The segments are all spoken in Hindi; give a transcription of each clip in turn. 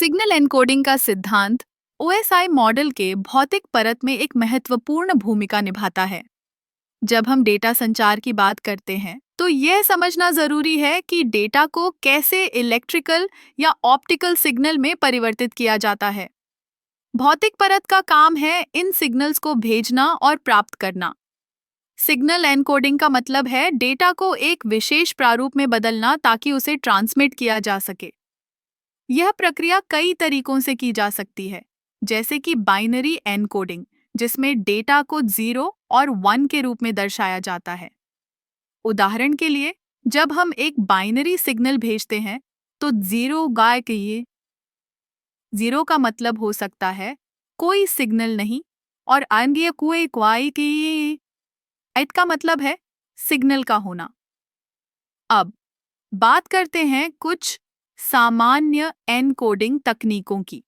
सिग्नल एन्कोडिंग का सिद्धांत ओएसआई मॉडल के भौतिक परत में एक महत्वपूर्ण भूमिका निभाता है। जब हम डेटा संचार की बात करते हैं, तो यह समझना जरूरी है कि डेटा को कैसे इलेक्ट्रिकल या ऑप्टिकल सिग्नल में परिवर्तित किया जाता है। भौतिक परत का काम है इन सिग्नल्स को भेजना और प्राप्त करना। सिग्नल एन्कोडिंग का मतलब है डेटा को एक विशेष प्रारूप में बदलना ताकि उसे ट्रांसमिट किया जा सके। यह प्रक्रिया कई तरीकों से की जा सकती है, जैसे कि बाइनरी एनकोडिंग, जिसमें डेटा को 0 और 1 के रूप में दर्शाया जाता है। उदाहरण के लिए, जब हम एक बाइनरी सिग्नल भेजते हैं, तो 0 गाय के ये 0 का मतलब हो सकता है कोई सिग्नल नहीं, और अन्य कुए क्वाई के ये 8 का मतलब है सिग्नल का होना। अब बात करते हैं कुछ सामान्य एनकोडिंग तकनीकों की।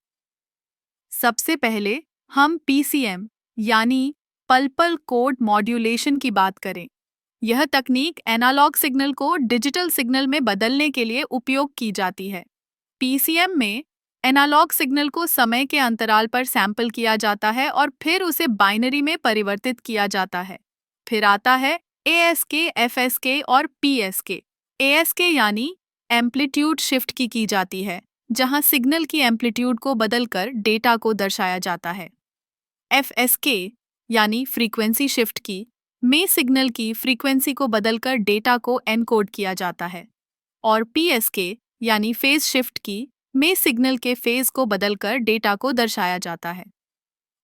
सबसे पहले हम पीसीएम यानी पल्पल कोड मॉड्यूलेशन की बात करें। यह तकनीक एनालॉग सिग्नल को डिजिटल सिग्नल में बदलने के लिए उपयोग की जाती है। पीसीएम में एनालॉग सिग्नल को समय के अंतराल पर सैंपल किया जाता है और फिर उसे बाइनरी में परिवर्तित किया जाता है। फिर आता है एएसके, एफएसके और पीएसके। एएसके यानी एम्पलीट्यूड शिफ्ट की जाती है, जहां सिग्नल की एम्पलीट्यूड को बदलकर डेटा को दर्शाया जाता है। एफएसके यानी फ्रीक्वेंसी शिफ्ट की में सिग्नल की फ्रीक्वेंसी को बदलकर डेटा को एनकोड किया जाता है। और पीएसके यानी फेज शिफ्ट की में सिग्नल के फेज को बदलकर डेटा को दर्शाया जाता है।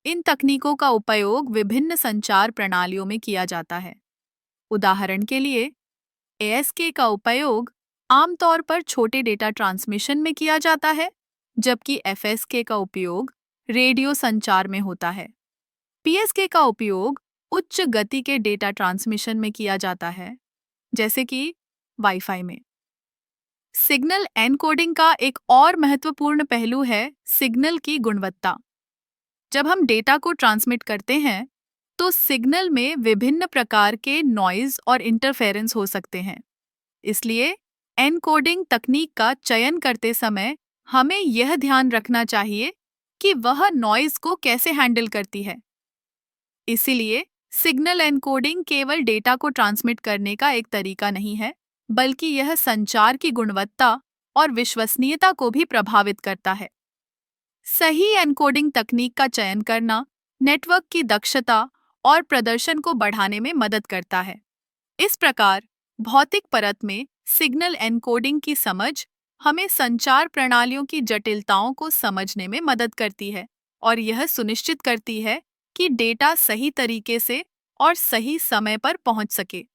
इन तकनीकों का उपयोग विभिन्न संचार प्रणालियों में किया जाता है। उदाहरण के लिए, एएसके का उपयोग आमतौर पर छोटे डेटा ट्रांसमिशन में किया जाता है, जबकि एफएसके का उपयोग रेडियो संचार में होता है। पीएसके का उपयोग उच्च गति के डेटा ट्रांसमिशन में किया जाता है, जैसे कि वाईफाई में। सिग्नल एनकोडिंग का एक और महत्वपूर्ण पहलू है सिग्नल की गुणवत्ता। जब हम डेटा को ट्रांसमिट करते हैं, तो सिग्नल में विभिन्न प्रकार के नॉइज और इंटरफेरेंस हो सकते हैं। इसलिए एनकोडिंग तकनीक का चयन करते समय हमें यह ध्यान रखना चाहिए कि वह नॉइज को कैसे हैंडल करती है। इसीलिए सिग्नल एनकोडिंग केवल डेटा को ट्रांसमिट करने का एक तरीका नहीं है, बल्कि यह संचार की गुणवत्ता और विश्वसनीयता को भी प्रभावित करता है। सही एनकोडिंग तकनीक का चयन करना नेटवर्क की दक्षता और प्रदर्शन को बढ़ाने में मदद करता है। इस प्रकार भौतिक परत में सिग्नल एनकोडिंग की समझ हमें संचार प्रणालियों की जटिलताओं को समझने में मदद करती है और यह सुनिश्चित करती है कि डेटा सही तरीके से और सही समय पर पहुंच सके।